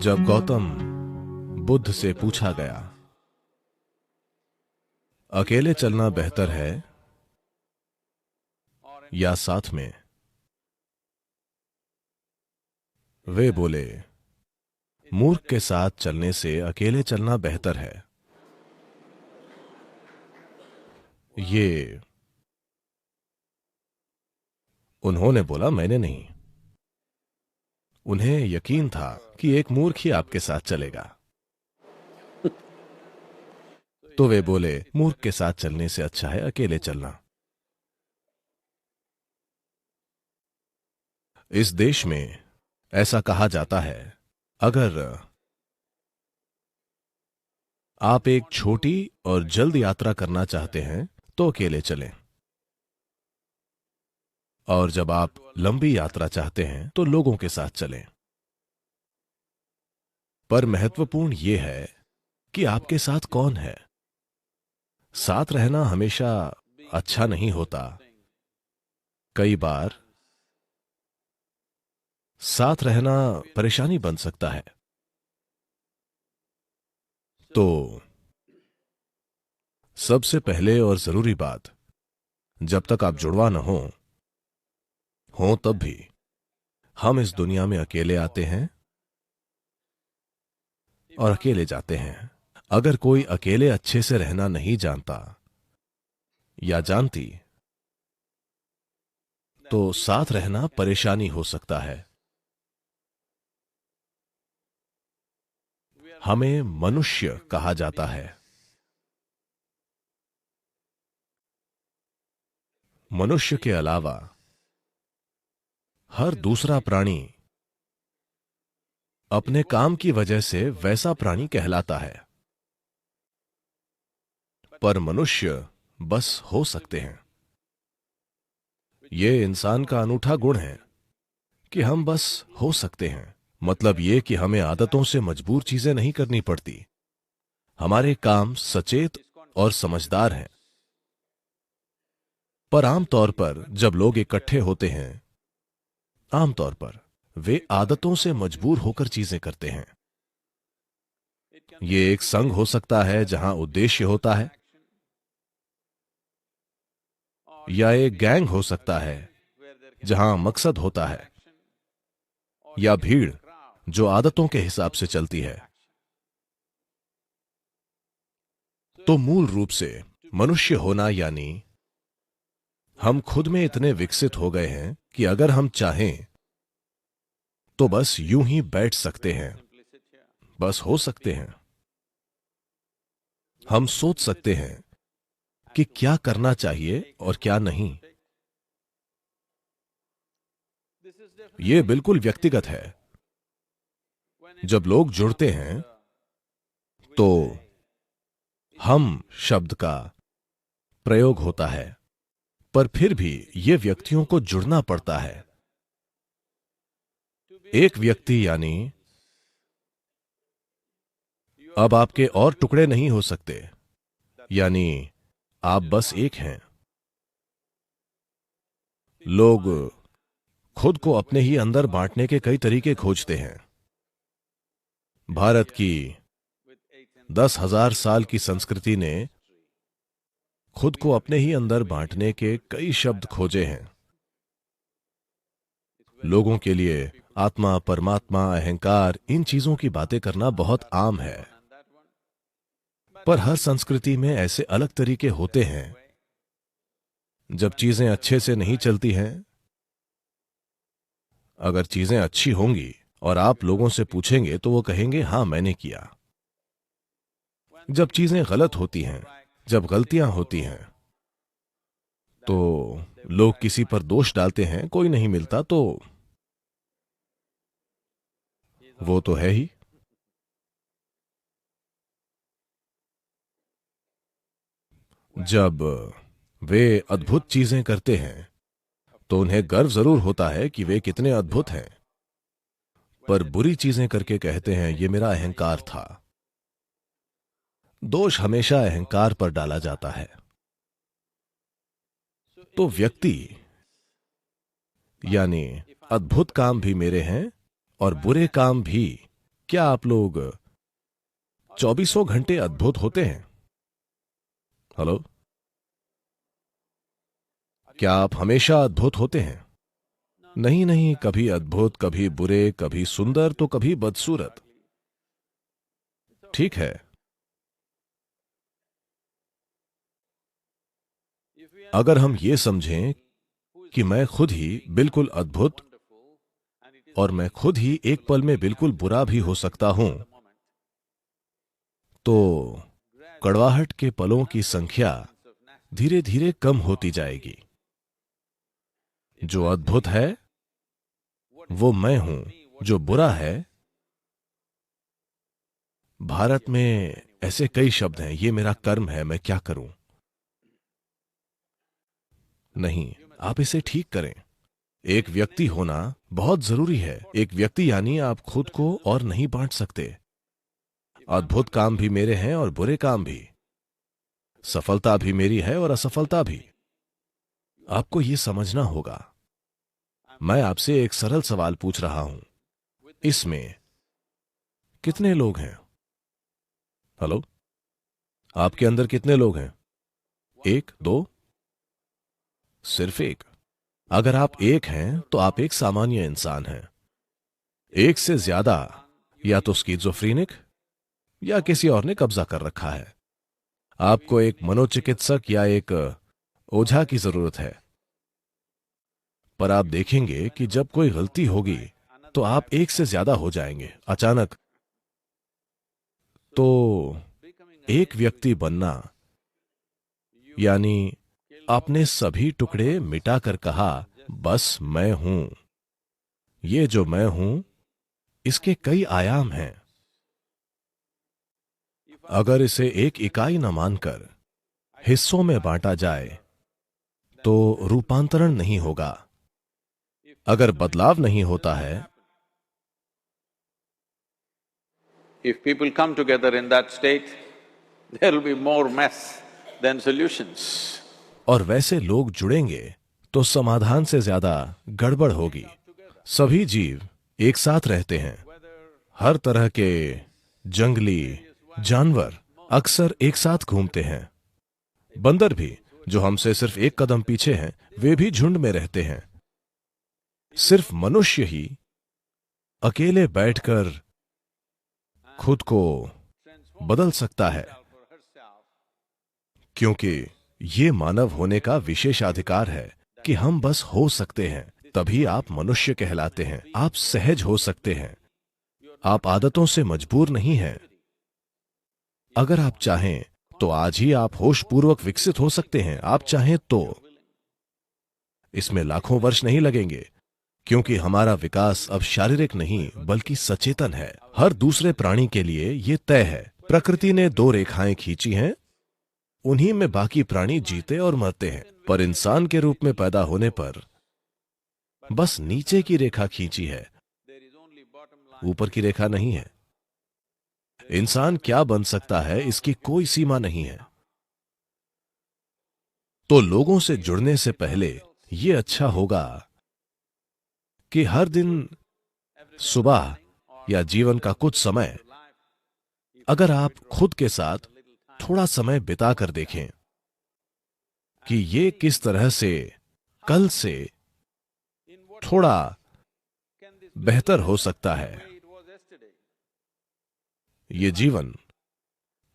जब गौतम बुद्ध से पूछा गया, अकेले चलना बेहतर है या साथ में, वे बोले, मूर्ख के साथ चलने से अकेले चलना बेहतर है। ये उन्होंने बोला, मैंने नहीं। उन्हें यकीन था कि एक मूर्ख ही आपके साथ चलेगा, तो वे बोले, मूर्ख के साथ चलने से अच्छा है अकेले चलना। इस देश में ऐसा कहा जाता है, अगर आप एक छोटी और जल्द यात्रा करना चाहते हैं तो अकेले चलें, और जब आप लंबी यात्रा चाहते हैं तो लोगों के साथ चलें। पर महत्वपूर्ण यह है कि आपके साथ कौन है। साथ रहना हमेशा अच्छा नहीं होता। कई बार साथ रहना परेशानी बन सकता है। तो सबसे पहले और जरूरी बात, जब तक आप जुड़वा न हो तब भी हम इस दुनिया में अकेले आते हैं और अकेले जाते हैं। अगर कोई अकेले अच्छे से रहना नहीं जानता या जानती, तो साथ रहना परेशानी हो सकता है। हमें मनुष्य कहा जाता है। मनुष्य के अलावा हर दूसरा प्राणी अपने काम की वजह से वैसा प्राणी कहलाता है, पर मनुष्य बस हो सकते हैं। यह इंसान का अनूठा गुण है कि हम बस हो सकते हैं। मतलब यह कि हमें आदतों से मजबूर चीजें नहीं करनी पड़ती। हमारे काम सचेत और समझदार हैं। पर आमतौर पर जब लोग इकट्ठे होते हैं, आमतौर पर वे आदतों से मजबूर होकर चीजें करते हैं। ये एक संघ हो सकता है जहां उद्देश्य होता है, या एक गैंग हो सकता है जहां मकसद होता है, या भीड़ जो आदतों के हिसाब से चलती है। तो मूल रूप से मनुष्य होना यानी हम खुद में इतने विकसित हो गए हैं कि अगर हम चाहें तो बस यूं ही बैठ सकते हैं, बस हो सकते हैं। हम सोच सकते हैं कि क्या करना चाहिए और क्या नहीं। यह बिल्कुल व्यक्तिगत है। जब लोग जुड़ते हैं तो हम शब्द का प्रयोग होता है, पर फिर भी यह व्यक्तियों को जुड़ना पड़ता है। एक व्यक्ति यानी अब आपके और टुकड़े नहीं हो सकते, यानी आप बस एक हैं। लोग खुद को अपने ही अंदर बांटने के कई तरीके खोजते हैं। भारत की 10,000 साल की संस्कृति ने खुद को अपने ही अंदर बांटने के कई शब्द खोजे हैं। लोगों के लिए आत्मा, परमात्मा, अहंकार, इन चीजों की बातें करना बहुत आम है। पर हर संस्कृति में ऐसे अलग तरीके होते हैं। जब चीजें अच्छे से नहीं चलती हैं, अगर चीजें अच्छी होंगी और आप लोगों से पूछेंगे तो वो कहेंगे, हां मैंने किया। जब चीजें गलत होती हैं, जब गलतियां होती हैं, तो लोग किसी पर दोष डालते हैं। कोई नहीं मिलता तो वो तो है ही। जब वे अद्भुत चीजें करते हैं तो उन्हें गर्व जरूर होता है कि वे कितने अद्भुत हैं, पर बुरी चीजें करके कहते हैं, ये मेरा अहंकार था। दोष हमेशा अहंकार पर डाला जाता है। तो व्यक्ति यानी अद्भुत काम भी मेरे हैं और बुरे काम भी क्या आप लोग 24 घंटे अद्भुत होते हैं? हेलो? क्या आप हमेशा अद्भुत होते हैं? नहीं नहीं, कभी अद्भुत, कभी बुरे, कभी सुंदर, तो कभी बदसूरत। ठीक है। अगर हम ये समझें कि मैं खुद ही बिल्कुल अद्भुत और मैं खुद ही एक पल में बिल्कुल बुरा भी हो सकता हूं, तो कड़वाहट के पलों की संख्या धीरे धीरे कम होती जाएगी। जो अद्भुत है वो मैं हूं, जो बुरा है, भारत में ऐसे कई शब्द हैं, ये मेरा कर्म है, मैं क्या करूं। नहीं, आप इसे ठीक करें। एक व्यक्ति होना बहुत जरूरी है। एक व्यक्ति यानी आप खुद को और नहीं बांट सकते। अद्भुत काम भी मेरे हैं और बुरे काम भी, सफलता भी मेरी है और असफलता भी। आपको यह समझना होगा। मैं आपसे एक सरल सवाल पूछ रहा हूं, इसमें कितने लोग हैं? हेलो? आपके अंदर कितने लोग हैं? एक, दो? सिर्फ एक। अगर आप एक हैं तो आप एक सामान्य इंसान हैं। एक से ज्यादा या तो स्किज़ोफ्रेनिक या किसी और ने कब्जा कर रखा है। आपको एक मनोचिकित्सक या एक ओझा की जरूरत है। पर आप देखेंगे कि जब कोई गलती होगी तो आप एक से ज्यादा हो जाएंगे अचानक। तो एक व्यक्ति बनना यानी आपने सभी टुकड़े मिटाकर कहा, बस मैं हूं। ये जो मैं हूं, इसके कई आयाम हैं। अगर इसे एक इकाई न मानकर हिस्सों में बांटा जाए तो रूपांतरण नहीं होगा। अगर बदलाव नहीं होता है, If people come together in that state, there will be more mess than solutions. और वैसे लोग जुड़ेंगे तो समाधान से ज्यादा गड़बड़ होगी। सभी जीव एक साथ रहते हैं। हर तरह के जंगली जानवर अक्सर एक साथ घूमते हैं। बंदर भी, जो हमसे सिर्फ एक कदम पीछे हैं, वे भी झुंड में रहते हैं। सिर्फ मनुष्य ही अकेले बैठकर खुद को बदल सकता है, क्योंकि ये मानव होने का विशेषाधिकार है कि हम बस हो सकते हैं। तभी आप मनुष्य कहलाते हैं। आप सहज हो सकते हैं। आप आदतों से मजबूर नहीं हैं। अगर आप चाहें तो आज ही आप होशपूर्वक विकसित हो सकते हैं। आप चाहें तो इसमें लाखों वर्ष नहीं लगेंगे, क्योंकि हमारा विकास अब शारीरिक नहीं बल्कि सचेतन है। हर दूसरे प्राणी के लिए यह तय है। प्रकृति ने दो रेखाएं खींची हैं, उन्हीं में बाकी प्राणी जीते और मरते हैं। पर इंसान के रूप में पैदा होने पर बस नीचे की रेखा खींची है, ऊपर की रेखा नहीं है। इंसान क्या बन सकता है, इसकी कोई सीमा नहीं है। तो लोगों से जुड़ने से पहले यह अच्छा होगा कि हर दिन सुबह या जीवन का कुछ समय अगर आप खुद के साथ थोड़ा समय बिता कर देखें कि ये किस तरह से कल से थोड़ा बेहतर हो सकता है। ये जीवन,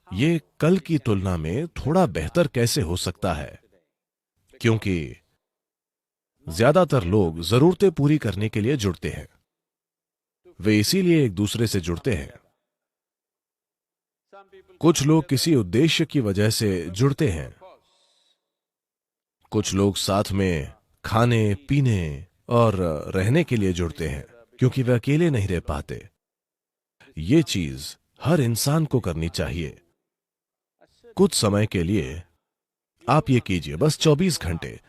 ये कल की तुलना में थोड़ा बेहतर कैसे हो सकता है, क्योंकि ज्यादातर लोग जरूरतें पूरी करने के लिए जुड़ते हैं। वे इसीलिए एक दूसरे से जुड़ते हैं। कुछ लोग किसी उद्देश्य की वजह से जुड़ते हैं। कुछ लोग साथ में खाने पीने और रहने के लिए जुड़ते हैं, क्योंकि वे अकेले नहीं रह पाते। ये चीज हर इंसान को करनी चाहिए। कुछ समय के लिए आप ये कीजिए, बस 24 घंटे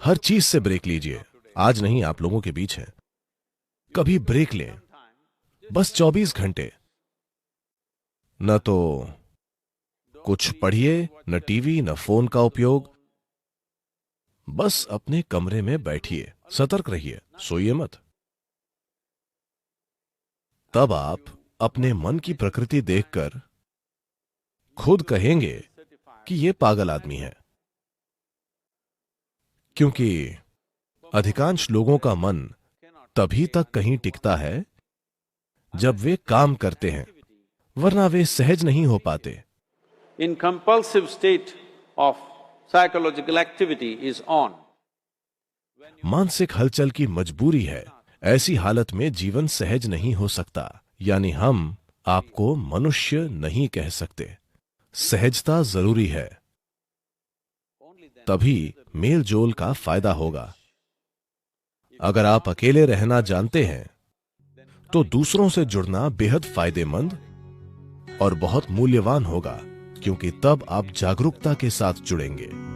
हर चीज से ब्रेक लीजिए। आज नहीं, आप लोगों के बीच हैं, कभी ब्रेक लें। बस 24 घंटे न तो कुछ पढ़िए, न टीवी, न फोन का उपयोग। बस अपने कमरे में बैठिए, सतर्क रहिए, सोइए मत। तब आप अपने मन की प्रकृति देखकर खुद कहेंगे कि ये पागल आदमी है, क्योंकि अधिकांश लोगों का मन तभी तक कहीं टिकता है जब वे काम करते हैं, वरना वे सहज नहीं हो पाते। In compulsive state of psychological activity is on. मानसिक हलचल की मजबूरी है, ऐसी हालत में जीवन सहज नहीं हो सकता। यानी हम आपको मनुष्य नहीं कह सकते। सहजता जरूरी है, तभी मेल जोल का फायदा होगा। अगर आप अकेले रहना जानते हैं तो दूसरों से जुड़ना बेहद फायदेमंद और बहुत मूल्यवान होगा, क्योंकि तब आप जागरूकता के साथ जुड़ेंगे।